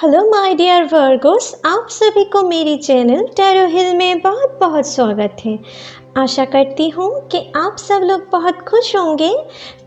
Hello my dear Virgo's, आप सभी को मेरी चैनल टैरो हिल में बहुत बहुत स्वागत है। आशा करती हूँ कि आप सब लोग बहुत खुश होंगे।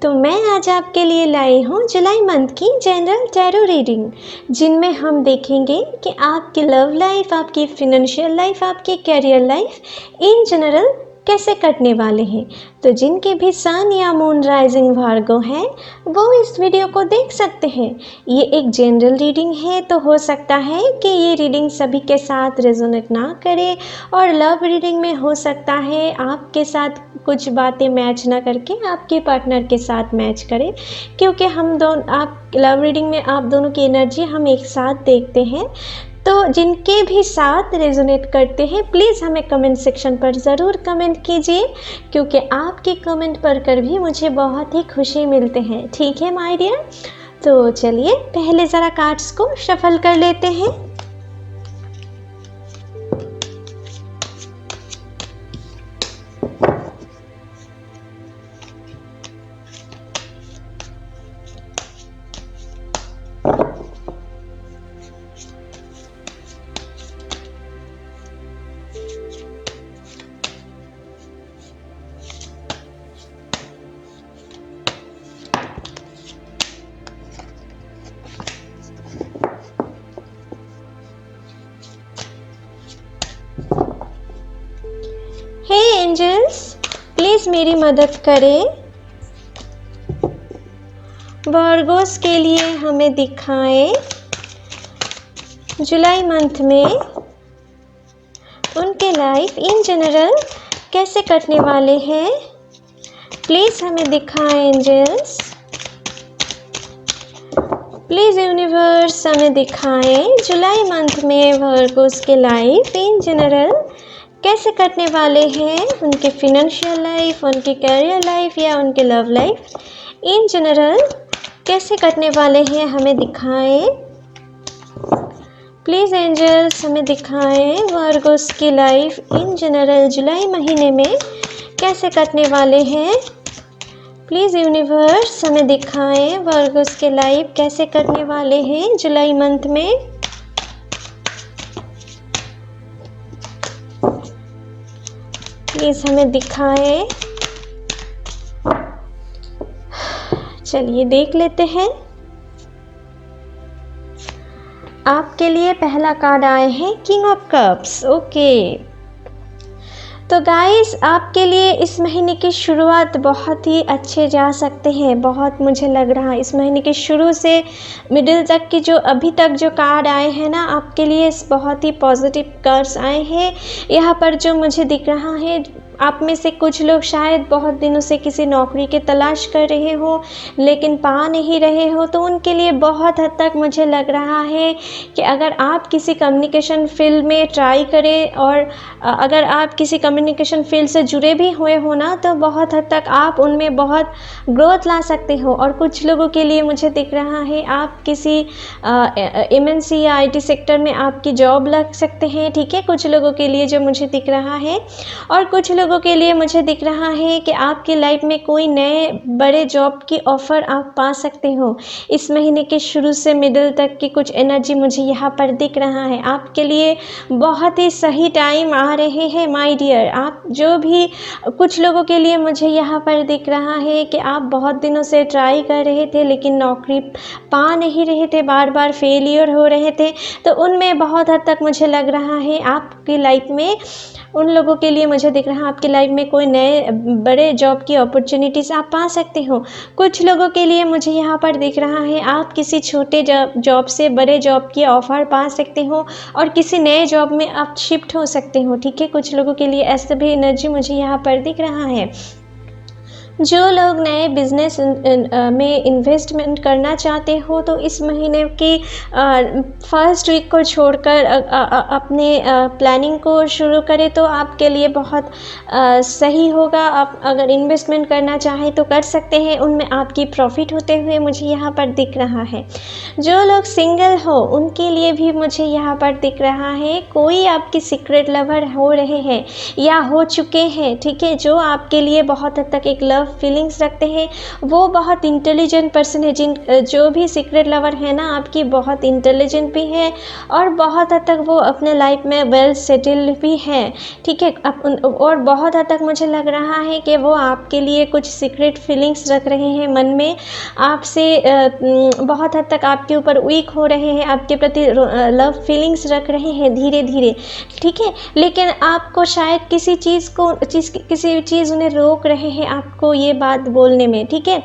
तो मैं आज आपके लिए लाई हूँ जुलाई मंथ की जनरल टैरो रीडिंग, जिनमें हम देखेंगे कि आपकी लव लाइफ, आपकी फिनेंशियल लाइफ, आपकी कैरियर लाइफ इन जनरल कैसे कटने वाले हैं। तो जिनके भी सन या मून राइजिंग वार्गो हैं वो इस वीडियो को देख सकते हैं। ये एक जनरल रीडिंग है, तो हो सकता है कि ये रीडिंग सभी के साथ रेजोनेट ना करे, और लव रीडिंग में हो सकता है आपके साथ कुछ बातें मैच ना करके आपके पार्टनर के साथ मैच करे, क्योंकि हम दोनों आप लव रीडिंग में आप दोनों की एनर्जी हम एक साथ देखते हैं। तो जिनके भी साथ रेजोनेट करते हैं प्लीज़ हमें कमेंट सेक्शन पर ज़रूर कमेंट कीजिए, क्योंकि आपके कमेंट पढ़कर भी मुझे बहुत ही खुशी मिलते हैं। ठीक है माय डियर, तो चलिए पहले ज़रा कार्ड्स को शफल कर लेते हैं। हे एंजल्स, प्लीज़ मेरी मदद करें। वर्गोस के लिए हमें दिखाएं जुलाई मंथ में उनके लाइफ इन जनरल कैसे कटने वाले हैं। प्लीज़ हमें दिखाएं एंजल्स, प्लीज़ यूनिवर्स हमें दिखाएं जुलाई मंथ में वर्गोस के लाइफ इन जनरल कैसे कटने वाले हैं। उनके फिनेंशियल लाइफ, उनकी कैरियर लाइफ या उनके लव लाइफ इन जनरल कैसे कटने वाले हैं, हमें दिखाएं। प्लीज़ एंजल्स हमें दिखाएं वर्गोस की लाइफ इन जनरल जुलाई महीने में कैसे कटने वाले हैं। प्लीज़ यूनिवर्स हमें दिखाएं वर्गोस के लाइफ कैसे कटने वाले हैं जुलाई मंथ में। प्लीज़ हमें दिखाएं। चलिए देख लेते हैं। आपके लिए पहला कार्ड आए हैं किंग ऑफ कप्स। ओके, तो गाइस आपके लिए इस महीने की शुरुआत बहुत ही अच्छे जा सकते हैं। बहुत मुझे लग रहा है इस महीने के शुरू से मिडिल तक की जो अभी तक जो कार्ड आए हैं ना, आपके लिए बहुत ही पॉजिटिव कार्ड्स आए हैं। यहाँ पर जो मुझे दिख रहा है, आप में से कुछ लोग शायद बहुत दिनों से किसी नौकरी की तलाश कर रहे हो लेकिन पा नहीं रहे हो, तो उनके लिए बहुत हद तक मुझे लग रहा है कि अगर आप किसी कम्युनिकेशन फील्ड में ट्राई करें और अगर आप किसी कम्युनिकेशन फील्ड से जुड़े भी हुए हो ना, तो बहुत हद तक आप उनमें बहुत ग्रोथ ला सकते हो। और कुछ लोगों के लिए मुझे दिख रहा है आप किसी MNC या IT सेक्टर में आपकी जॉब लग सकते हैं। ठीक है, कुछ लोगों के लिए जो मुझे दिख रहा है, और कुछ लोगों के लिए मुझे दिख रहा है कि आपकी लाइफ में कोई नए बड़े जॉब की ऑफ़र आप पा सकते हो। इस महीने के शुरू से मिडिल तक की कुछ एनर्जी मुझे यहाँ पर दिख रहा है। आपके लिए बहुत ही सही टाइम आ रहे हैं माय डियर। आप जो भी कुछ लोगों के लिए मुझे यहाँ पर दिख रहा है कि आप बहुत दिनों से ट्राई कर रहे थे लेकिन नौकरी पा नहीं रहे थे, बार बार फेलियर हो रहे थे, तो उनमें बहुत हद तक मुझे लग रहा है आपकी लाइफ में, उन लोगों के लिए मुझे दिख रहा है आपकी लाइफ में कोई नए बड़े जॉब की अपॉर्चुनिटीज़ आप पा सकते हो। कुछ लोगों के लिए मुझे यहाँ पर दिख रहा है आप किसी छोटे जॉब से बड़े जॉब की ऑफ़र पा सकते हो और किसी नए जॉब में आप शिफ्ट हो सकते हो। ठीक है, कुछ लोगों के लिए ऐसा भी एनर्जी मुझे यहाँ पर दिख रहा है। जो लोग नए बिजनेस में इन्वेस्टमेंट करना चाहते हो, तो इस महीने की फर्स्ट वीक को छोड़कर अपने प्लानिंग को शुरू करें तो आपके लिए बहुत सही होगा। आप अगर इन्वेस्टमेंट करना चाहें तो कर सकते हैं, उनमें आपकी प्रॉफिट होते हुए मुझे यहाँ पर दिख रहा है। जो लोग सिंगल हो उनके लिए भी मुझे यहाँ पर दिख रहा है कोई आपकी सीक्रेट लवर हो रहे हैं या हो चुके हैं। ठीक है, जो आपके लिए बहुत हद तक एक लव लव फीलिंग्स रखते हैं, वो बहुत इंटेलिजेंट पर्सन है। जो भी सीक्रेट लवर है ना आपकी, बहुत इंटेलिजेंट भी है और बहुत हद तक वो अपने लाइफ में वेल सेटल्ड भी है, ठीक है। और बहुत हद तक मुझे लग रहा है कि वो आपके लिए कुछ सीक्रेट फीलिंग्स रख रहे हैं मन में, आपसे बहुत हद तक आपके ऊपर वीक हो रहे हैं, आपके प्रति लव फीलिंग्स रख रहे हैं धीरे धीरे, ठीक है। लेकिन आपको शायद किसी चीज़ उन्हें रोक रहे हैं आपको ये बात बोलने में, ठीक है।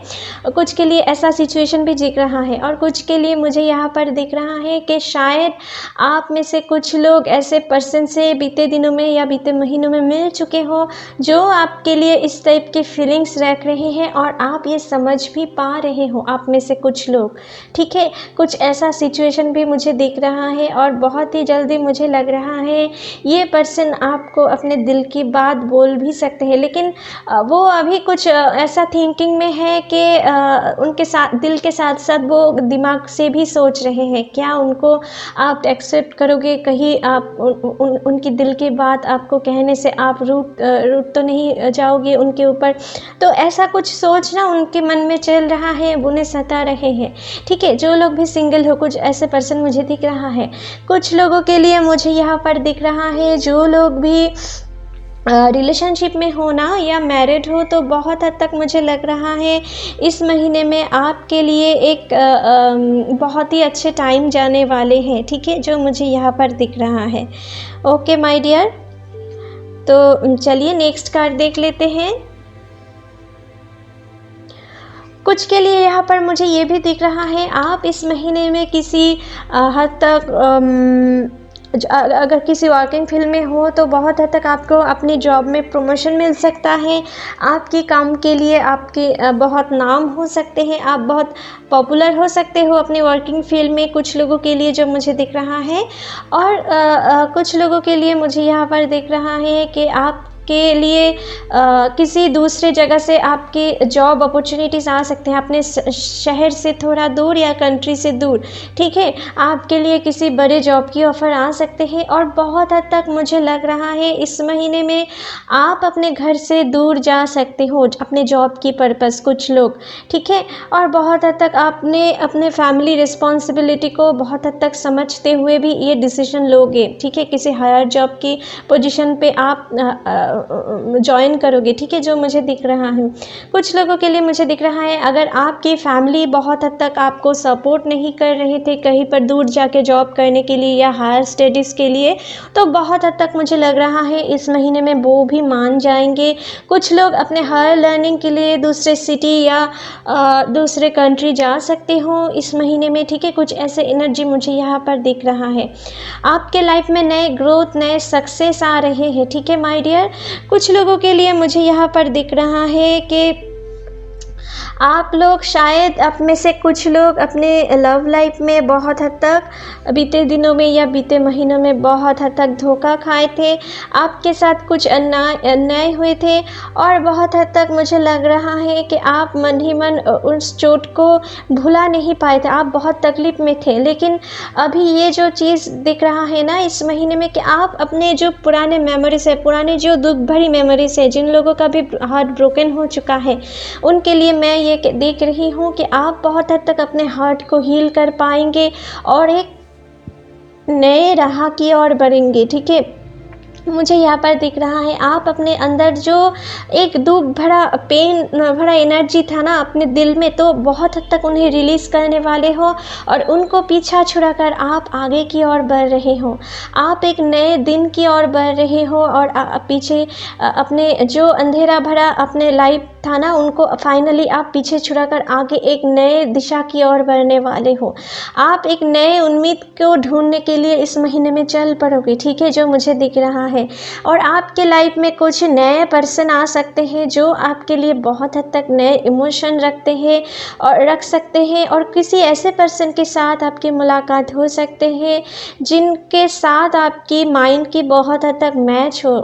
कुछ के लिए ऐसा सिचुएशन भी दिख रहा है और कुछ के लिए मुझे यहाँ पर दिख रहा है कि शायद आप में से कुछ लोग ऐसे पर्सन से बीते दिनों में या बीते महीनों में मिल चुके हो जो आपके लिए इस टाइप की फीलिंग्स रख रहे हैं और आप ये समझ भी पा रहे हो, आप में से कुछ लोग, ठीक है। कुछ ऐसा सिचुएशन भी मुझे दिख रहा है और बहुत ही जल्दी मुझे लग रहा है ये पर्सन आपको अपने दिल की बात बोल भी सकते हैं, लेकिन वो अभी कुछ ऐसा थिंकिंग में है कि उनके साथ दिल के साथ साथ वो दिमाग से भी सोच रहे हैं क्या उनको आप एक्सेप्ट करोगे, कहीं आप उनकी दिल की बात आपको कहने से आप रूठ तो नहीं जाओगे उनके ऊपर। तो ऐसा कुछ सोच ना उनके मन में चल रहा है, उन्हें सता रहे हैं, ठीक है। जो लोग भी सिंगल हो, कुछ ऐसे पर्सन मुझे दिख रहा है। कुछ लोगों के लिए मुझे यहाँ पर दिख रहा है जो लोग भी रिलेशनशिप में हो ना या मैरिड हो, तो बहुत हद तक मुझे लग रहा है इस महीने में आपके लिए एक बहुत ही अच्छे टाइम जाने वाले हैं, ठीक है, जो मुझे यहाँ पर दिख रहा है। ओके माय डियर, तो चलिए नेक्स्ट कार्ड देख लेते हैं। कुछ के लिए यहाँ पर मुझे ये भी दिख रहा है आप इस महीने में किसी हद तक अगर किसी वर्किंग फील्ड में हो तो बहुत हद तक आपको अपनी जॉब में प्रमोशन मिल सकता है। आपके काम के लिए आपके बहुत नाम हो सकते हैं, आप बहुत पॉपुलर हो सकते हो अपने वर्किंग फील्ड में, कुछ लोगों के लिए जो मुझे दिख रहा है। और कुछ लोगों के लिए मुझे यहाँ पर दिख रहा है कि आप के लिए किसी दूसरे जगह से आपकी जॉब अपॉर्चुनिटीज़ आ सकते हैं, अपने शहर से थोड़ा दूर या कंट्री से दूर, ठीक है। आपके लिए किसी बड़े जॉब की ऑफ़र आ सकते हैं और बहुत हद तक मुझे लग रहा है इस महीने में आप अपने घर से दूर जा सकते हो अपने जॉब की पर्पस, कुछ लोग, ठीक है। और बहुत हद तक आपने अपने फैमिली रिस्पॉन्सिबिलिटी को बहुत हद तक समझते हुए भी ये डिसीजन लोगे, ठीक है। किसी हायर जॉब की पोजीशन पे आप ज्वाइन करोगे, ठीक है, जो मुझे दिख रहा है। कुछ लोगों के लिए मुझे दिख रहा है अगर आपकी फैमिली बहुत हद तक आपको सपोर्ट नहीं कर रहे थे कहीं पर दूर जाके जॉब करने के लिए या हायर स्टडीज़ के लिए, तो बहुत हद तक मुझे लग रहा है इस महीने में वो भी मान जाएंगे। कुछ लोग अपने हायर लर्निंग के लिए दूसरे सिटी या दूसरे कंट्री जा सकते हो इस महीने में, ठीक है। कुछ ऐसे एनर्जी मुझे यहाँ पर दिख रहा है। आपके लाइफ में नए ग्रोथ, नए सक्सेस आ रहे हैं, ठीक है माय डियर। कुछ लोगों के लिए मुझे यहाँ पर दिख रहा है कि आप लोग शायद आप में से कुछ लोग अपने लव लाइफ में बहुत हद तक बीते दिनों में या बीते महीनों में बहुत हद तक धोखा खाए थे, आपके साथ कुछ अन्याय हुए थे और बहुत हद तक मुझे लग रहा है कि आप मन ही मन उस चोट को भुला नहीं पाए थे, आप बहुत तकलीफ़ में थे। लेकिन अभी ये जो चीज़ दिख रहा है ना इस महीने में कि आप अपने जो पुराने मेमोरीज है, पुराने जो दुख भरी मेमोरीज है, जिन लोगों का भी हार्ट ब्रोकन हो चुका है, उनके लिए मैं ये देख रही हूँ कि आप बहुत हद तक अपने हार्ट को हील कर पाएंगे और एक नए राह की ओर बढ़ेंगे, ठीक है। मुझे यहाँ पर दिख रहा है आप अपने अंदर जो एक दुख भरा, पेन भरा एनर्जी था ना अपने दिल में, तो बहुत हद तक उन्हें रिलीज़ करने वाले हो और उनको पीछा छुड़ाकर आप आगे की ओर बढ़ रहे हो। आप एक नए दिन की ओर बढ़ रहे हो और पीछे अपने जो अंधेरा भरा अपने लाइफ था ना, उनको फाइनली आप पीछे छुड़ाकर आगे एक नए दिशा की ओर बढ़ने वाले हो। आप एक नए उम्मीद को ढूंढने के लिए इस महीने में चल पड़ोगे, ठीक है, जो मुझे दिख रहा है। और आपके लाइफ में कुछ नए पर्सन आ सकते हैं जो आपके लिए बहुत हद तक नए इमोशन रखते हैं और रख सकते हैं, और किसी ऐसे पर्सन के साथ आपकी मुलाकात हो सकते हैं जिनके साथ आपकी माइंड की बहुत हद तक मैच हो,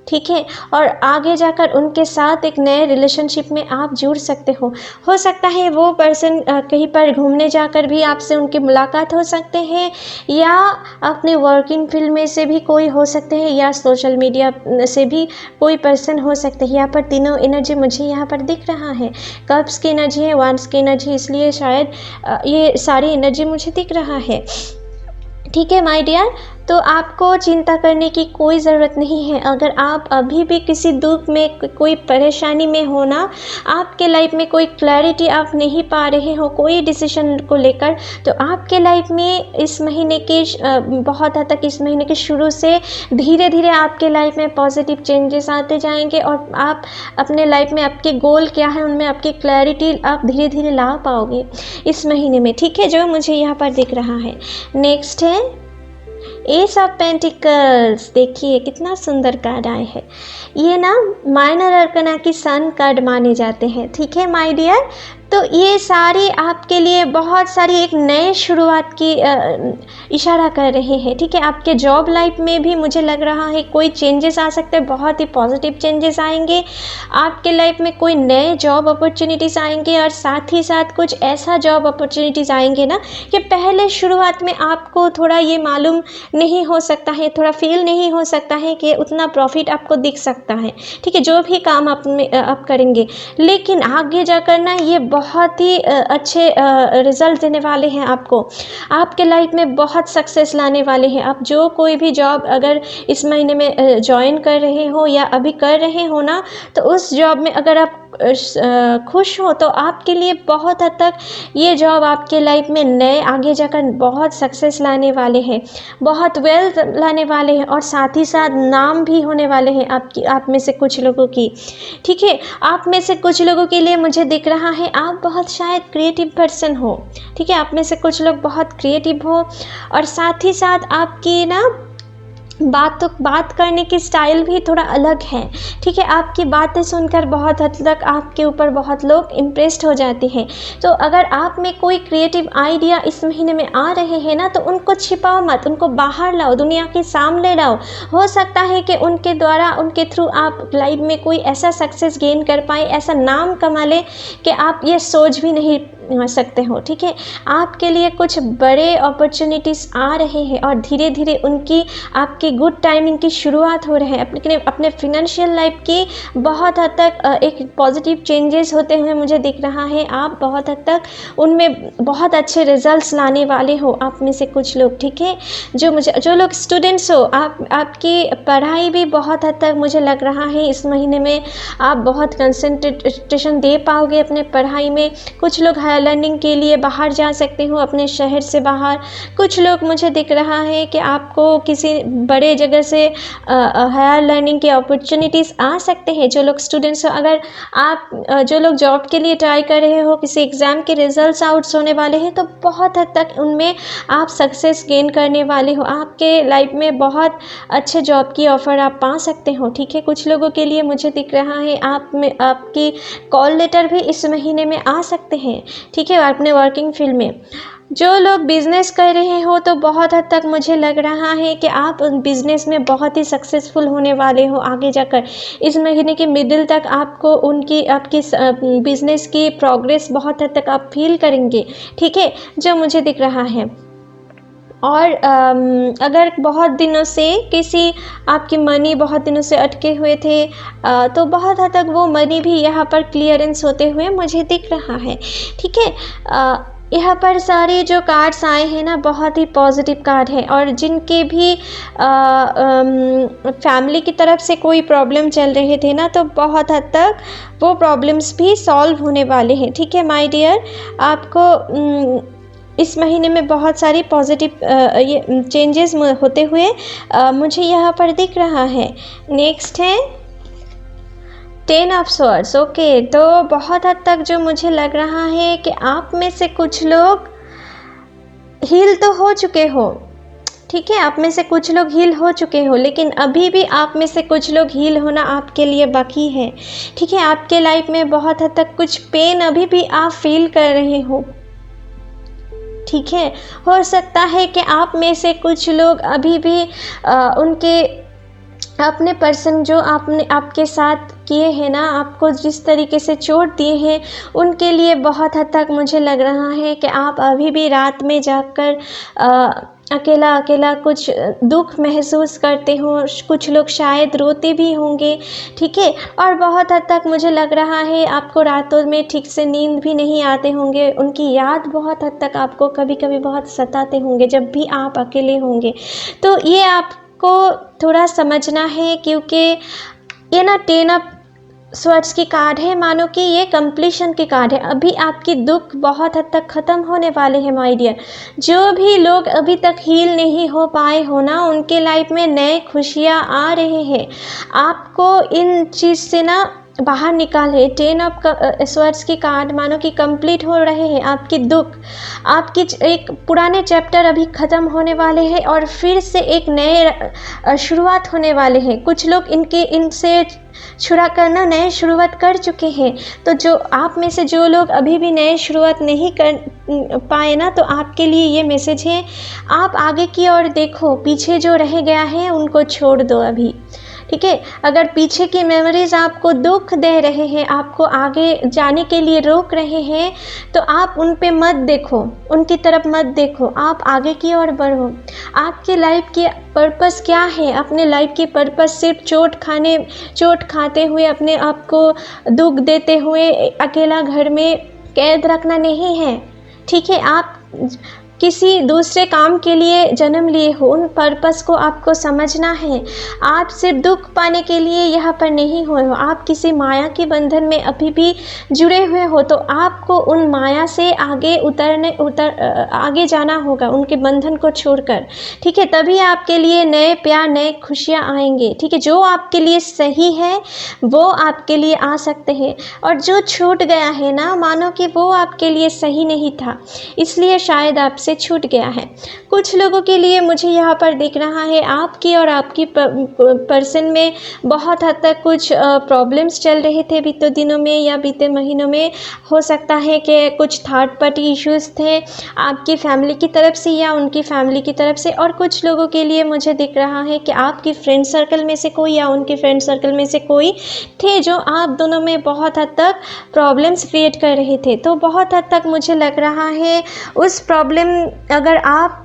ठीक है, और आगे जाकर उनके साथ एक नए रिलेशनशिप में आप जुड़ सकते हो सकता है वो पर्सन कहीं पर घूमने जाकर भी आपसे उनकी मुलाकात हो सकते हैं, या अपने वर्किंग फील्ड में से भी कोई हो सकते हैं, या सोशल मीडिया से भी कोई पर्सन हो सकते हैं। यहाँ पर तीनों एनर्जी मुझे यहाँ पर दिख रहा है। कप्स की एनर्जी है, वांड्स की एनर्जी, इसलिए शायद ये सारी एनर्जी मुझे दिख रहा है। ठीक है माय डियर, तो आपको चिंता करने की कोई ज़रूरत नहीं है। अगर आप अभी भी किसी दुख में, कोई परेशानी में हो ना, आपके लाइफ में कोई क्लैरिटी आप नहीं पा रहे हो कोई डिसीजन को लेकर, तो आपके लाइफ में इस महीने के बहुत हद तक इस महीने के शुरू से धीरे धीरे आपके लाइफ में पॉजिटिव चेंजेस आते जाएंगे, और आप अपने लाइफ में आपके गोल क्या है उनमें आपकी क्लैरिटी आप धीरे धीरे ला पाओगे इस महीने में। ठीक है, जो मुझे यहाँ पर दिख रहा है। नेक्स्ट है एस ऑफ पेंटिकल्स। देखिए कितना सुंदर कार्ड आए हैं। ये ना माइनर अर्कना की सन कार्ड माने जाते हैं। ठीक है माय डियर, तो ये सारी आपके लिए बहुत सारी एक नए शुरुआत की इशारा कर रहे हैं। ठीक है, आपके जॉब लाइफ में भी मुझे लग रहा है कोई चेंजेस आ सकते हैं, बहुत ही पॉजिटिव चेंजेस आएंगे आपके लाइफ में। कोई नए जॉब अपॉर्चुनिटीज़ आएंगे, और साथ ही साथ कुछ ऐसा जॉब अपॉर्चुनिटीज़ आएंगे ना कि पहले शुरुआत में आपको थोड़ा ये मालूम नहीं हो सकता है, थोड़ा फील नहीं हो सकता है कि उतना प्रॉफिट आपको दिख सकता है। ठीक है, जो भी काम आप करेंगे, लेकिन आगे जाकर ना ये बहुत ही अच्छे रिजल्ट देने वाले हैं आपको, आपके लाइफ में बहुत सक्सेस लाने वाले हैं। आप जो कोई भी जॉब अगर इस महीने में ज्वाइन कर रहे हो या अभी कर रहे हो ना, तो उस जॉब में अगर आप खुश हो तो आपके लिए बहुत हद तक ये जॉब आपके लाइफ में नए आगे जाकर बहुत सक्सेस लाने वाले हैं, बहुत वेल्थ लाने वाले हैं, और साथ ही साथ नाम भी होने वाले हैं आप में से कुछ लोगों की। ठीक है, आप में से कुछ लोगों के लिए मुझे दिख रहा है आप बहुत शायद क्रिएटिव पर्सन हो। ठीक है, आप में से कुछ लोग बहुत क्रिएटिव हो, और साथ ही साथ आपकी ना बात करने की स्टाइल भी थोड़ा अलग है। ठीक है, आपकी बातें सुनकर बहुत हद तक आपके ऊपर बहुत लोग इम्प्रेस्ड हो जाते हैं। तो अगर आप में कोई क्रिएटिव आइडिया इस महीने में आ रहे हैं ना, तो उनको छिपाओ मत, उनको बाहर लाओ, दुनिया के सामने लाओ। हो सकता है कि उनके द्वारा, उनके थ्रू आप लाइफ में कोई ऐसा सक्सेस गेन कर पाए, ऐसा नाम कमा ले कि आप ये सोच भी नहीं सकते हो। ठीक है, आपके लिए कुछ बड़े अपॉर्चुनिटीज़ आ रहे हैं, और धीरे धीरे उनकी आपकी गुड टाइमिंग की शुरुआत हो रहे हैं। अपने फिनेंशियल लाइफ की बहुत हद तक एक पॉजिटिव चेंजेस होते हुए मुझे दिख रहा है। आप बहुत हद तक उनमें बहुत अच्छे रिजल्ट्स लाने वाले हो, आप में से कुछ लोग। ठीक है, जो लोग स्टूडेंट्स हो, आपकी पढ़ाई भी बहुत हद तक मुझे लग रहा है इस महीने में आप बहुत कंसंट्रेशन दे पाओगे अपने पढ़ाई में। कुछ लोग हायर लर्निंग के लिए बाहर जा सकते हो, अपने शहर से बाहर। कुछ लोग मुझे दिख रहा है कि आपको किसी बड़े जगह से हायर लर्निंग के अपॉर्चुनिटीज़ आ सकते हैं। जो लोग स्टूडेंट्स हो, अगर आप जो लोग जॉब के लिए ट्राई कर रहे हो, किसी एग्ज़ाम के रिजल्ट्स आउट्स होने वाले हैं, तो बहुत हद तक उनमें आप सक्सेस गेन करने वाले हो। आपके लाइफ में बहुत अच्छे जॉब की ऑफ़र आप पा सकते हो। ठीक है, कुछ लोगों के लिए मुझे दिख रहा है आपकी कॉल लेटर भी इस महीने में आ सकते हैं। ठीक है, अपने वर्किंग फील्ड में जो लोग बिज़नेस कर रहे हो, तो बहुत हद तक मुझे लग रहा है कि आप बिज़नेस में बहुत ही सक्सेसफुल होने वाले हो आगे जाकर। इस महीने के मिडिल तक आपको आपकी बिज़नेस की प्रोग्रेस बहुत हद तक आप फील करेंगे। ठीक है, जो मुझे दिख रहा है। और अगर बहुत दिनों से किसी आपकी मनी बहुत दिनों से अटके हुए थे, तो बहुत हद तक वो मनी भी यहाँ पर क्लियरेंस होते हुए मुझे दिख रहा है। ठीक है, यहाँ पर सारे जो कार्ड्स आए हैं ना, बहुत ही पॉजिटिव कार्ड है, और जिनके भी फैमिली की तरफ से कोई प्रॉब्लम चल रहे थे ना, तो बहुत हद तक वो प्रॉब्लम्स भी सॉल्व होने वाले हैं। ठीक है माय डियर, आपको इस महीने में बहुत सारी पॉजिटिव ये चेंजेस होते हुए मुझे यहाँ पर दिख रहा है। नेक्स्ट है 10 ऑफ स्वॉर्ड्स। ओके, तो बहुत हद तक जो मुझे लग रहा है कि आप में से कुछ लोग हील तो हो चुके हो। ठीक है, आप में से कुछ लोग हील हो चुके हो, लेकिन अभी भी आप में से कुछ लोग हील होना आपके लिए बाकी है। ठीक है, आपके लाइफ में बहुत हद तक कुछ पेन अभी भी आप फील कर रहे हो। ठीक है, हो सकता है कि आप में से कुछ लोग अभी भी उनके अपने पर्सन जो आपके साथ किए हैं ना, आपको जिस तरीके से चोट दिए हैं, उनके लिए बहुत हद तक मुझे लग रहा है कि आप अभी भी रात में जागकर अकेला अकेला कुछ दुख महसूस करते हो। कुछ लोग शायद रोते भी होंगे, ठीक है। और बहुत हद तक मुझे लग रहा है आपको रातों में ठीक से नींद भी नहीं आते होंगे। उनकी याद बहुत हद तक आपको कभी कभी बहुत सताते होंगे जब भी आप अकेले होंगे। तो ये आपको थोड़ा समझना है, क्योंकि ये ना 10 ऑफ स्वर्ड्स की कार्ड है। मानो कि ये कंप्लीशन की कार्ड है। अभी आपकी दुख बहुत हद तक ख़त्म होने वाले हैं माय डियर। जो भी लोग अभी तक हील नहीं हो पाए हो ना, उनके लाइफ में नए खुशियाँ आ रहे हैं। आपको इन चीज़ से ना बाहर निकाले। 10 ऑफ स्वर्ड्स की कार्ड मानो कि कंप्लीट हो रहे हैं आपकी दुख। आपकी एक पुराने चैप्टर अभी ख़त्म होने वाले हैं और फिर से एक नए शुरुआत होने वाले हैं। कुछ लोग इनसे छुड़ा करना नए शुरुआत कर चुके हैं। तो जो आप में से जो लोग अभी भी नए शुरुआत नहीं कर पाए ना, तो आपके लिए ये मैसेज है, आप आगे की ओर देखो। पीछे जो रह गया है उनको छोड़ दो अभी, ठीक है। अगर पीछे की मेमोरीज़ आपको दुख दे रहे हैं, आपको आगे जाने के लिए रोक रहे हैं, तो आप उन पे मत देखो, उनकी तरफ मत देखो। आप आगे की ओर बढ़ो। आपके लाइफ की पर्पस क्या है? अपने लाइफ की पर्पस सिर्फ चोट खाते हुए, अपने आप को दुख देते हुए अकेला घर में कैद रखना नहीं है, ठीक है। आप किसी दूसरे काम के लिए जन्म लिए हो, उन पर्पस को आपको समझना है। आप सिर्फ दुख पाने के लिए यहाँ पर नहीं हुए हो। आप किसी माया के बंधन में अभी भी जुड़े हुए हो, तो आपको उन माया से आगे जाना होगा, उनके बंधन को छोड़कर, ठीक है। तभी आपके लिए नए प्यार, नए खुशियाँ आएंगे, ठीक है। जो आपके लिए सही है वो आपके लिए आ सकते हैं, और जो छूट गया है ना, मानो कि वो आपके लिए सही नहीं था, इसलिए शायद आपसे छूट गया है। कुछ लोगों के लिए मुझे यहाँ पर दिख रहा है आपकी और आपकी पर्सन में बहुत हद तक कुछ प्रॉब्लम्स चल रहे थे बीते दिनों में या बीते महीनों में। हो सकता है कि कुछ थर्ड पार्टी इश्यूज़ थे आपकी फैमिली की तरफ से या उनकी फैमिली की तरफ से। और कुछ लोगों के लिए मुझे दिख रहा है कि आपकी फ्रेंड सर्कल में से कोई या उनके फ्रेंड सर्कल में से कोई थे जो आप दोनों में बहुत हद तक प्रॉब्लम्स क्रिएट कर रहे थे। तो बहुत हद तक मुझे लग रहा है उस प्रॉब्लम, अगर आप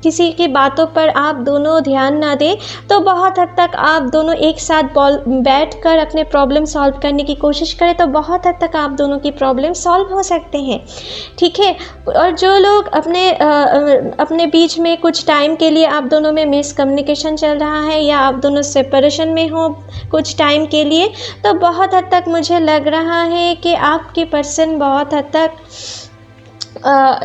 किसी की बातों पर आप दोनों ध्यान ना दें, तो बहुत हद तक आप दोनों एक साथ बैठकर अपने प्रॉब्लम सॉल्व करने की कोशिश करें, तो बहुत हद तक आप दोनों की प्रॉब्लम सॉल्व हो सकते हैं, ठीक है। और जो लोग अपने बीच में कुछ टाइम के लिए आप दोनों में मिसकम्युनिकेशन चल रहा है या आप दोनों सेपरेशन में हो कुछ टाइम के लिए, तो बहुत हद तक मुझे लग रहा है कि आपकी पर्सन बहुत हद तक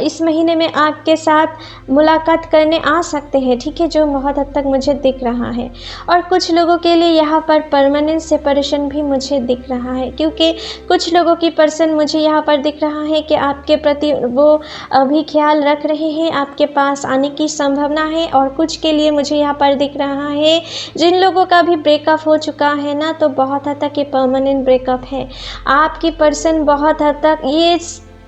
इस महीने में आपके साथ मुलाकात करने आ सकते हैं, ठीक है, जो बहुत हद तक मुझे दिख रहा है। और कुछ लोगों के लिए यहाँ पर परमानेंट सेपरेशन भी मुझे दिख रहा है, क्योंकि कुछ लोगों की पर्सन मुझे यहाँ पर दिख रहा है कि आपके प्रति वो अभी ख्याल रख रहे हैं, आपके पास आने की संभावना है। और कुछ के लिए मुझे यहाँ पर दिख रहा है जिन लोगों का भी ब्रेकअप हो चुका है ना, तो बहुत हद तक ये परमानेंट ब्रेकअप है। आपकी पर्सन बहुत हद तक ये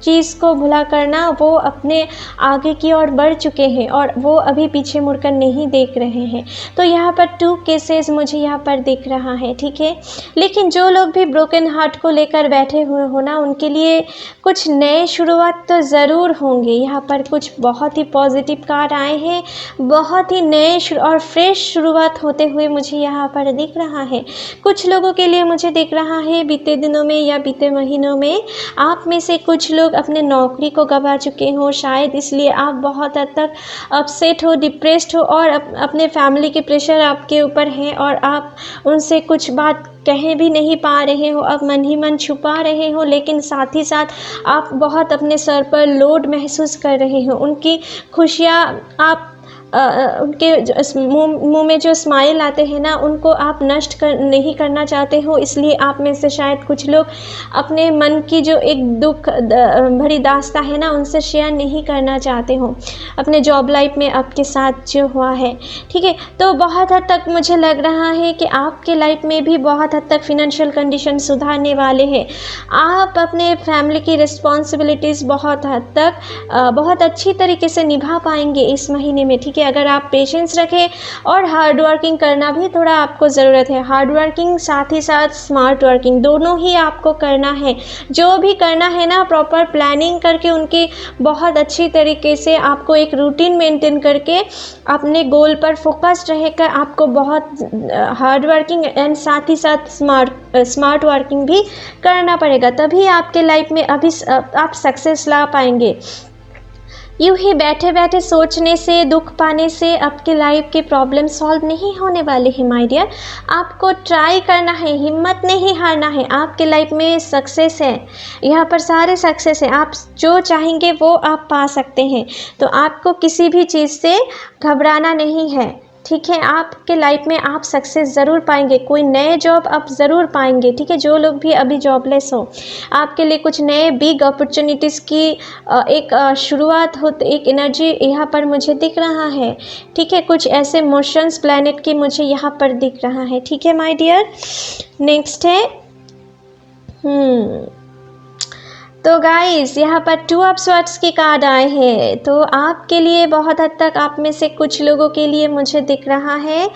चीज़ को भुला करना वो अपने आगे की ओर बढ़ चुके हैं और वो अभी पीछे मुड़कर नहीं देख रहे हैं। तो यहाँ पर 2 केसेस मुझे यहाँ पर दिख रहा है, ठीक है। लेकिन जो लोग भी ब्रोकन हार्ट को लेकर बैठे हुए हो ना, उनके लिए कुछ नए शुरुआत तो ज़रूर होंगे। यहाँ पर कुछ बहुत ही पॉजिटिव कार्ड आए हैं, बहुत ही नए और फ्रेश शुरुआत होते हुए मुझे यहाँ पर दिख रहा है। कुछ लोगों के लिए मुझे दिख रहा है बीते दिनों में या बीते महीनों में आप में से कुछ लोग अपने नौकरी को गंवा चुके हो, शायद इसलिए आप बहुत हद तक अपसेट हो, डिप्रेस्ड हो और अपने फैमिली के प्रेशर आपके ऊपर है और आप उनसे कुछ बात कह भी नहीं पा रहे हो, अब मन ही मन छुपा रहे हो। लेकिन साथ ही साथ आप बहुत अपने सर पर लोड महसूस कर रहे हो। उनकी खुशियाँ आप उनके मुंह में जो स्माइल आते हैं ना, उनको आप नष्ट नहीं करना चाहते हो। इसलिए आप में से शायद कुछ लोग अपने मन की जो एक दुख भरी दास्तां है ना, उनसे शेयर नहीं करना चाहते हो अपने जॉब लाइफ में आपके साथ जो हुआ है, ठीक है। तो बहुत हद तक मुझे लग रहा है कि आपके लाइफ में भी बहुत हद तक फिनेंशियल कंडीशन सुधारने वाले हैं। आप अपने फैमिली की रिस्पॉन्सिबिलिटीज़ बहुत हद तक बहुत अच्छी तरीके से निभा पाएंगे इस महीने में, ठीक है। ठीक है। अगर आप पेशेंस रखें और हार्ड वर्किंग करना भी थोड़ा आपको ज़रूरत है, हार्ड वर्किंग साथ ही साथ स्मार्ट वर्किंग दोनों ही आपको करना है। जो भी करना है ना प्रॉपर प्लानिंग करके उनकी बहुत अच्छी तरीके से आपको एक रूटीन मेंटेन करके अपने गोल पर फोकस्ड रहकर आपको बहुत हार्ड वर्किंग एंड साथ ही साथ स्मार्ट वर्किंग भी करना पड़ेगा, तभी आपके लाइफ में अभी आप सक्सेस ला पाएंगे। यूँ ही बैठे बैठे सोचने से, दुख पाने से आपके लाइफ के प्रॉब्लम सॉल्व नहीं होने वाले हैं माय डियर। आपको ट्राई करना है, हिम्मत नहीं हारना है। आपके लाइफ में सक्सेस है, यहाँ पर सारे सक्सेस है, आप जो चाहेंगे वो आप पा सकते हैं। तो आपको किसी भी चीज़ से घबराना नहीं है, ठीक है। आपके लाइफ में आप सक्सेस ज़रूर पाएंगे, कोई नए जॉब आप ज़रूर पाएंगे, ठीक है। जो लोग भी अभी जॉबलेस हो, आपके लिए कुछ नए बिग अपॉर्चुनिटीज़ की एक शुरुआत हो, एक एनर्जी यहाँ पर मुझे दिख रहा है, ठीक है। कुछ ऐसे मोशंस प्लैनेट की मुझे यहाँ पर दिख रहा है, ठीक है माय डियर। नेक्स्ट है तो गाइस यहाँ पर 2 ऑफ स्वॉर्ड्स की कार्ड आए हैं। तो आपके लिए बहुत हद तक आप में से कुछ लोगों के लिए मुझे दिख रहा है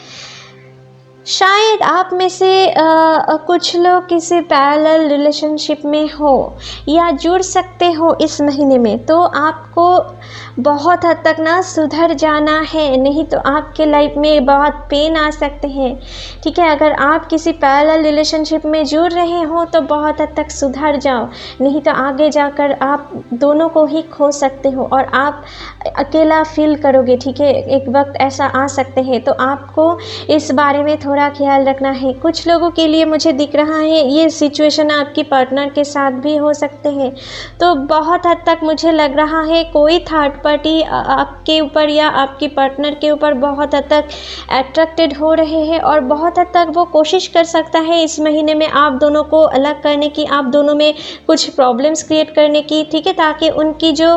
शायद आप में से कुछ लोग किसी पैरेलल रिलेशनशिप में हो या जुड़ सकते हो इस महीने में। तो आपको बहुत हद तक ना सुधर जाना है, नहीं तो आपके लाइफ में बहुत पेन आ सकते हैं, ठीक है। अगर आप किसी पैरेलल रिलेशनशिप में जुड़ रहे हो तो बहुत हद तक सुधर जाओ, नहीं तो आगे जाकर आप दोनों को ही खो सकते हो और आप अकेला फील करोगे, ठीक है। एक वक्त ऐसा आ सकते हैं, तो आपको इस बारे में थोड़ा ख्याल रखना है। कुछ लोगों के लिए मुझे दिख रहा है ये सिचुएशन आपकी पार्टनर के साथ भी हो सकते हैं। तो बहुत हद तक मुझे लग रहा है कोई थर्ड पार्टी आपके ऊपर या आपकी पार्टनर के ऊपर बहुत हद तक अट्रैक्टेड हो रहे हैं और बहुत हद तक वो कोशिश कर सकता है इस महीने में आप दोनों को अलग करने की, आप दोनों में कुछ प्रॉब्लम्स क्रिएट करने की, ठीक है, ताकि उनकी जो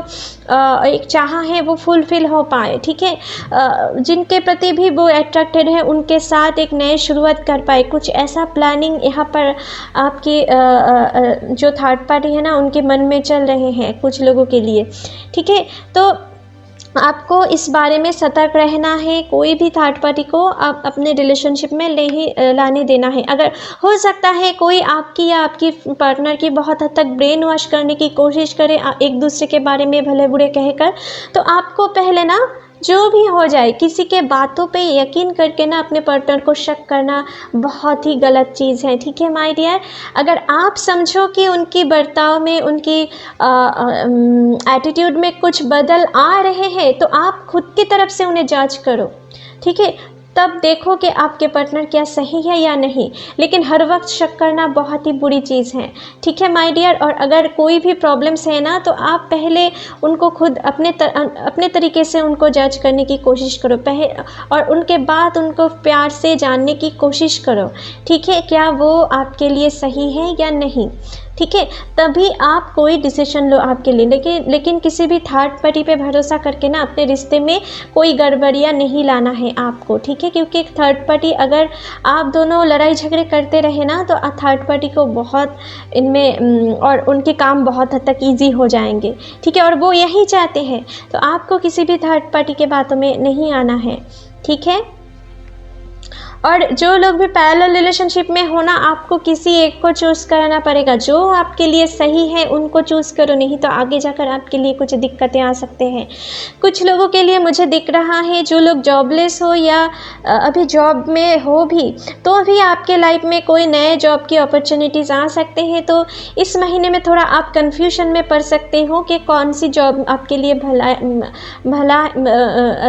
एक चाह है वो फुलफिल हो पाए, ठीक है। जिनके प्रति भी वो अट्रैक्टेड है उनके साथ एक नए शुरुआत कर पाए, कुछ ऐसा प्लानिंग यहाँ पर आपकी जो थर्ड पार्टी है ना उनके मन में चल रहे हैं कुछ लोगों के लिए, ठीक है। तो आपको इस बारे में सतर्क रहना है, कोई भी थर्ड पार्टी को आप अपने रिलेशनशिप में नहीं लाने देना है। अगर हो सकता है कोई आपकी या आपकी पार्टनर की बहुत हद तक ब्रेन वॉश करने की कोशिश करे एक दूसरे के बारे में भले बुरे कहकर, तो आपको पहले ना जो भी हो जाए किसी के बातों पे यकीन करके ना अपने पार्टनर को शक करना बहुत ही गलत चीज़ है, ठीक है माय डियर। अगर आप समझो कि उनकी बर्ताव में, उनकी एटीट्यूड में कुछ बदल आ रहे हैं, तो आप खुद की तरफ से उन्हें जांच करो, ठीक है। तब देखो कि आपके पार्टनर क्या सही है या नहीं, लेकिन हर वक्त शक करना बहुत ही बुरी चीज़ है, ठीक है माय डियर। और अगर कोई भी प्रॉब्लम्स है ना तो आप पहले उनको खुद अपने तरीके से उनको जज करने की कोशिश करो पहले, और उनके बाद उनको प्यार से जानने की कोशिश करो, ठीक है, क्या वो आपके लिए सही है या नहीं, ठीक है। तभी आप कोई डिसीजन लो आपके लिए, लेकिन किसी भी थर्ड पार्टी पे भरोसा करके ना अपने रिश्ते में कोई गड़बड़ियाँ नहीं लाना है आपको, ठीक है। क्योंकि एक थर्ड पार्टी, अगर आप दोनों लड़ाई झगड़े करते रहे ना तो थर्ड पार्टी को बहुत इनमें और उनके काम बहुत हद तक ईजी हो जाएंगे, ठीक है। और वो यही चाहते हैं, तो आपको किसी भी थर्ड पार्टी के बातों में नहीं आना है, ठीक है। और जो लोग भी पैरेलल रिलेशनशिप में हो ना, आपको किसी एक को चूज़ करना पड़ेगा, जो आपके लिए सही है उनको चूज़ करो, नहीं तो आगे जाकर आपके लिए कुछ दिक्कतें आ सकते हैं। कुछ लोगों के लिए मुझे दिख रहा है जो लोग जॉबलेस हो या अभी जॉब में हो भी, तो भी आपके लाइफ में कोई नए जॉब की अपॉर्चुनिटीज़ आ सकते हैं। तो इस महीने में थोड़ा आप कन्फ्यूजन में पड़ सकते हो कि कौन सी जॉब आपके लिए भला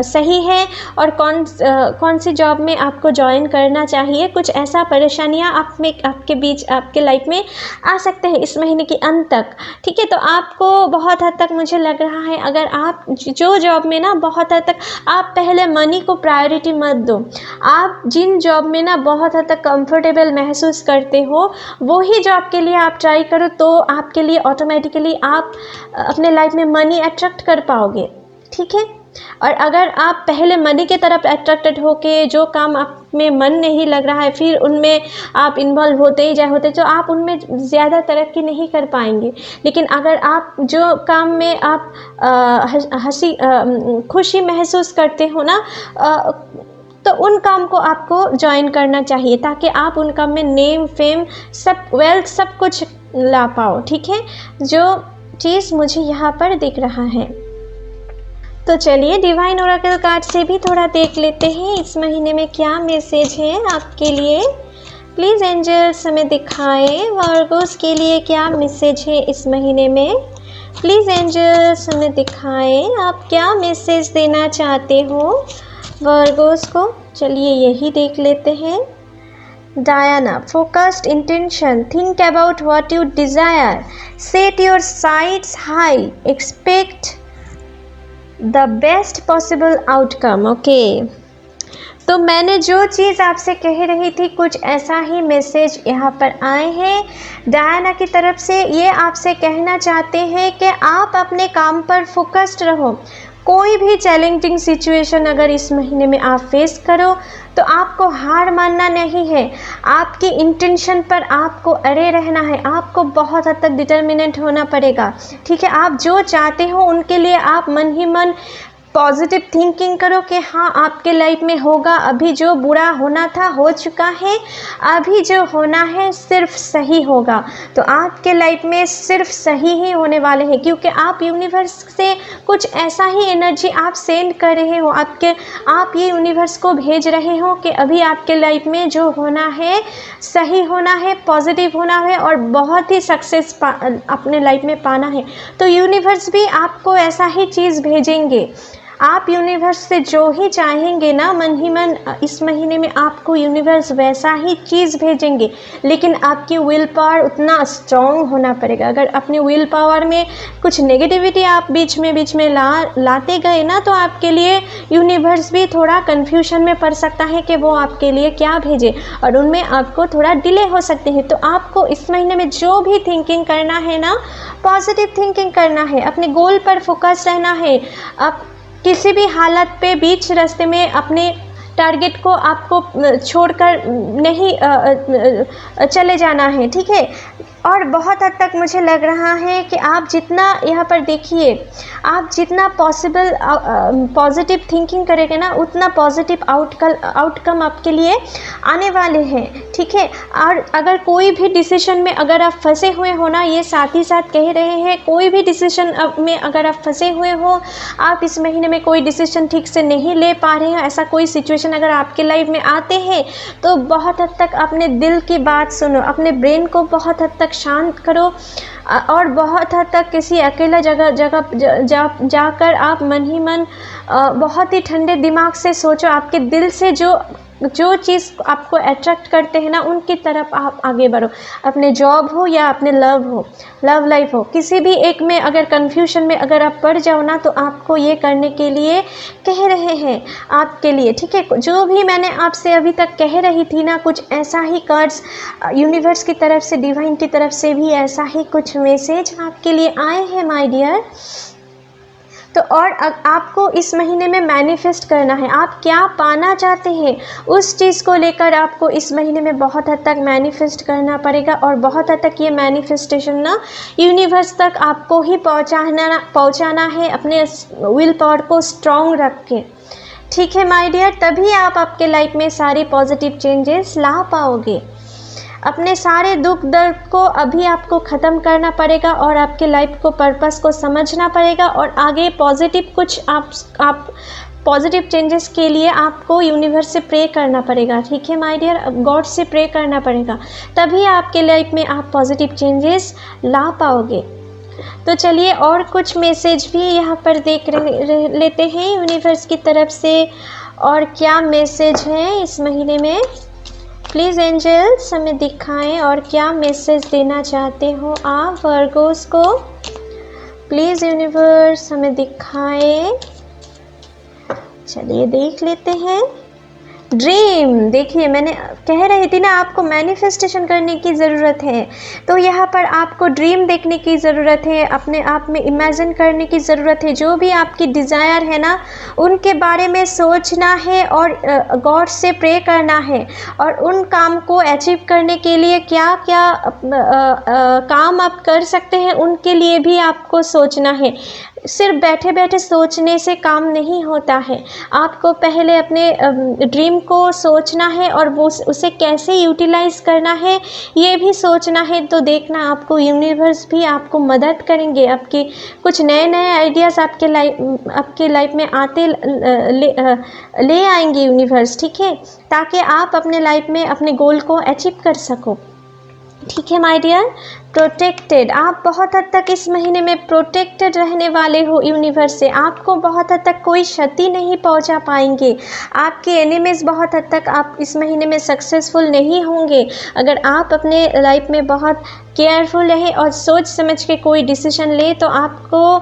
सही है और कौन सी जॉब में आपको ज्वाइन करना चाहिए। कुछ ऐसा परेशानियां आपके बीच, आपके लाइफ में आ सकते हैं इस महीने के अंत तक, ठीक है। तो आपको बहुत हद तक मुझे लग रहा है, अगर आप जो जॉब में ना बहुत हद तक आप पहले मनी को प्रायोरिटी मत दो, आप जिन जॉब में ना बहुत हद तक कंफर्टेबल महसूस करते हो वो ही जॉब के लिए आप ट्राई करो, तो आपके लिए ऑटोमेटिकली आप अपने लाइफ में मनी अट्रैक्ट कर पाओगे, ठीक है। और अगर आप पहले मनी की तरफ अट्रैक्टेड होके जो काम आप में मन नहीं लग रहा है फिर उनमें आप इन्वॉल्व होते तो आप उनमें ज़्यादा तरक्की नहीं कर पाएंगे। लेकिन अगर आप जो काम में आप खुशी महसूस करते हो ना, तो उन काम को आपको ज्वाइन करना चाहिए ताकि आप उन काम में नेम फेम सब वेल्थ सब कुछ ला पाओ। ठीक है, जो चीज़ मुझे यहाँ पर दिख रहा है। तो चलिए डिवाइन ओरेकल कार्ड से भी थोड़ा देख लेते हैं इस महीने में क्या मैसेज है आपके लिए। प्लीज़ एंजल्स हमें दिखाएं वर्गोस के लिए क्या मैसेज है इस महीने में। प्लीज़ एंजल्स हमें दिखाएं आप क्या मैसेज देना चाहते हो वर्गोस को। चलिए यही देख लेते हैं। Diana, focused intention, think about what you desire, set your sites high, expect the best possible outcome. Okay, तो मैंने जो चीज़ आपसे कह रही थी कुछ ऐसा ही मैसेज यहाँ पर आए हैं डायना की तरफ से। ये आपसे कहना चाहते हैं कि आप अपने काम पर फोकस्ड रहो। कोई भी चैलेंजिंग सिचुएशन अगर इस महीने में आप फेस करो तो आपको हार मानना नहीं है। आपकी इंटेंशन पर आपको अड़े रहना है। आपको बहुत हद तक डिटर्मिनेंट होना पड़ेगा। ठीक है, आप जो चाहते हो उनके लिए आप मन ही मन पॉजिटिव थिंकिंग करो कि हाँ आपके लाइफ में होगा। अभी जो बुरा होना था हो चुका है, अभी जो होना है सिर्फ सही होगा। तो आपके लाइफ में सिर्फ सही ही होने वाले हैं क्योंकि आप यूनिवर्स से कुछ ऐसा ही एनर्जी आप सेंड कर रहे हो। आप ये यूनिवर्स को भेज रहे हो कि अभी आपके लाइफ में जो होना है सही होना है, पॉजिटिव होना है और बहुत ही सक्सेस अपने लाइफ में पाना है। तो यूनिवर्स भी आपको ऐसा ही चीज़ भेजेंगे। आप यूनिवर्स से जो ही चाहेंगे ना मन ही मन इस महीने में आपको यूनिवर्स वैसा ही चीज़ भेजेंगे। लेकिन आपकी विल पावर उतना स्ट्रॉन्ग होना पड़ेगा। अगर अपनी विल पावर में कुछ नेगेटिविटी आप बीच में लाते गए ना तो आपके लिए यूनिवर्स भी थोड़ा कन्फ्यूजन में पड़ सकता है कि वो आपके लिए क्या भेजे और उनमें आपको थोड़ा डिले हो सकते हैं। तो आपको इस महीने में जो भी थिंकिंग करना है ना पॉजिटिव थिंकिंग करना है, अपने गोल पर फोकस रहना है। आप किसी भी हालत पे बीच रास्ते में अपने टारगेट को आपको छोड़कर नहीं चले जाना है। ठीक है, और बहुत हद तक मुझे लग रहा है कि आप जितना यहाँ पर देखिए आप जितना पॉजिटिव थिंकिंग करेंगे ना उतना पॉजिटिव आउटकम आपके लिए आने वाले हैं। ठीक है, और अगर कोई भी डिसीजन में अगर आप फंसे हुए हो ना, ये साथ ही साथ कह रहे हैं कोई भी डिसीजन में अगर आप फंसे हुए हो, आप इस महीने में कोई डिसीजन ठीक से नहीं ले पा रहे हो, ऐसा कोई सिचुएशन अगर आपके लाइफ में आते हैं तो बहुत हद तक अपने दिल की बात सुनो, अपने ब्रेन को बहुत हद तक शांत करो और बहुत हद तक किसी अकेला जगह जाकर आप मन ही मन बहुत ही ठंडे दिमाग से सोचो। आपके दिल से जो चीज़ आपको अट्रैक्ट करते हैं ना उनकी तरफ आप आगे बढ़ो। अपने जॉब हो या अपने लव लाइफ हो, किसी भी एक में अगर कन्फ्यूजन में अगर आप पड़ जाओ ना तो आपको ये करने के लिए कह रहे हैं आपके लिए। ठीक है, जो भी मैंने आपसे अभी तक कह रही थी ना कुछ ऐसा ही कार्ड्स यूनिवर्स की तरफ से डिवाइन की तरफ से भी ऐसा ही कुछ मैसेज आपके लिए आए हैं माय डियर। तो और आपको इस महीने में मैनिफेस्ट करना है। आप क्या पाना चाहते हैं उस चीज़ को लेकर आपको इस महीने में बहुत हद तक मैनिफेस्ट करना पड़ेगा और बहुत हद तक ये मैनिफेस्टेशन ना यूनिवर्स तक आपको ही पहुंचाना है अपने विल पावर को स्ट्रॉन्ग रख के। ठीक है माय डियर, तभी आप आपके लाइफ में सारे पॉजिटिव चेंजेस ला पाओगे। अपने सारे दुख दर्द को अभी आपको ख़त्म करना पड़ेगा और आपके लाइफ को पर्पस को समझना पड़ेगा और आगे पॉजिटिव कुछ आप पॉजिटिव चेंजेस के लिए आपको यूनिवर्स से प्रे करना पड़ेगा। ठीक है माय डियर, गॉड से प्रे करना पड़ेगा, तभी आपके लाइफ में आप पॉजिटिव चेंजेस ला पाओगे। तो चलिए और कुछ मैसेज भी यहाँ पर देख लेते हैं यूनिवर्स की तरफ से और क्या मैसेज है इस महीने में। प्लीज़ एंजल्स हमें दिखाएं और क्या मैसेज देना चाहते हो आप वर्गोस को। प्लीज़ यूनिवर्स हमें दिखाएं। चलिए देख लेते हैं ड्रीम, देखिए मैंने कह रही थी ना आपको मैनिफेस्टेशन करने की ज़रूरत है, तो यहाँ पर आपको ड्रीम देखने की ज़रूरत है, अपने आप में इमेजिन करने की ज़रूरत है। जो भी आपकी डिज़ायर है ना उनके बारे में सोचना है और गॉड से प्रे करना है, और उन काम को अचीव करने के लिए क्या क्या काम आप कर सकते हैं उनके लिए भी आपको सोचना है। सिर्फ बैठे बैठे सोचने से काम नहीं होता है, आपको पहले अपने ड्रीम को सोचना है और वो उसे कैसे यूटिलाइज़ करना है ये भी सोचना है। तो देखना आपको यूनिवर्स भी आपको मदद करेंगे, आपके कुछ नए नए आइडियाज़ आपके लाइफ में आते ले आएंगे यूनिवर्स, ठीक है, ताकि आप अपने लाइफ में अपने गोल को अचीव कर सको। ठीक है माय डियर, प्रोटेक्टेड, आप बहुत हद तक इस महीने में प्रोटेक्टेड रहने वाले हो यूनिवर्स से। आपको बहुत हद तक कोई क्षति नहीं पहुंचा पाएंगे, आपके एनिमीज बहुत हद तक आप इस महीने में सक्सेसफुल नहीं होंगे। अगर आप अपने लाइफ में बहुत केयरफुल रहे और सोच समझ के कोई डिसीजन ले तो आपको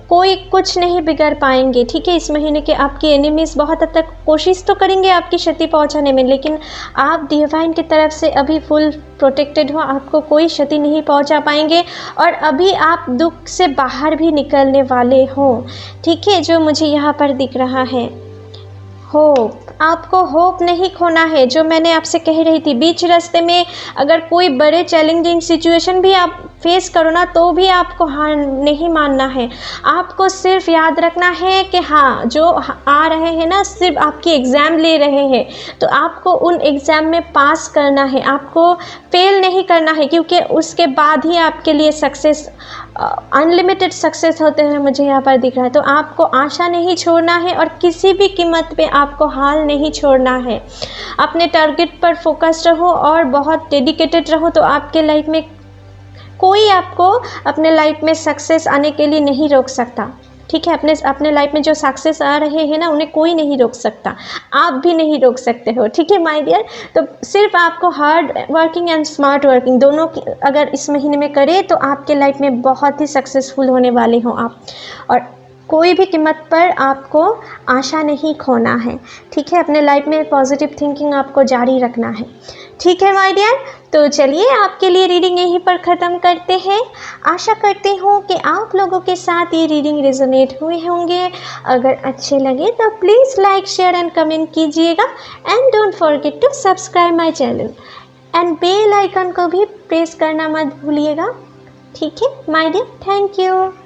कोई कुछ नहीं बिगड़ पाएंगे। ठीक है, इस महीने के आपके एनिमीज बहुत हद तक कोशिश तो करेंगे आपकी क्षति पहुंचाने में, लेकिन आप डिवाइन की तरफ से अभी फुल प्रोटेक्टेड हो, आपको कोई क्षति नहीं पहुंचा पाएंगे और अभी आप दुख से बाहर भी निकलने वाले हो। ठीक है, जो मुझे यहाँ पर दिख रहा है होप, आपको होप नहीं खोना है। जो मैंने आपसे कह रही थी, बीच रास्ते में अगर कोई बड़े चैलेंजिंग सिचुएशन भी आप फेस करो ना तो भी आपको हार नहीं मानना है। आपको सिर्फ याद रखना है कि हाँ, जो आ रहे हैं ना सिर्फ आपकी एग्ज़ाम ले रहे हैं, तो आपको उन एग्ज़ाम में पास करना है, आपको फेल नहीं करना है, क्योंकि उसके बाद ही आपके लिए सक्सेस, अनलिमिटेड सक्सेस होते हैं मुझे यहाँ पर दिख रहा है। तो आपको आशा नहीं छोड़ना है और किसी भी कीमत पे आपको हाल नहीं छोड़ना है। अपने टारगेट पर फोकस रहो और बहुत डेडिकेटेड रहो, तो आपके लाइफ में कोई आपको अपने लाइफ में सक्सेस आने के लिए नहीं रोक सकता। ठीक है, अपने लाइफ में जो सक्सेस आ रहे हैं ना उन्हें कोई नहीं रोक सकता, आप भी नहीं रोक सकते हो। ठीक है माय डियर, तो सिर्फ आपको hard working and smart working दोनों अगर इस महीने में करें तो आपके लाइफ में बहुत ही सक्सेसफुल होने वाले हो आप, और कोई भी कीमत पर आपको आशा नहीं खोना है। ठीक है, अपने लाइफ में पॉजिटिव थिंकिंग आपको जारी रखना है। ठीक है माय डियर, तो चलिए आपके लिए रीडिंग यहीं पर ख़त्म करते हैं। आशा करती हूँ कि आप लोगों के साथ ये रीडिंग रेजोनेट हुए होंगे। अगर अच्छे लगे तो please like share and comment कीजिएगा, and don't forget to subscribe my channel and bell icon को भी प्रेस करना मत भूलिएगा। ठीक है माय डियर, थैंक यू।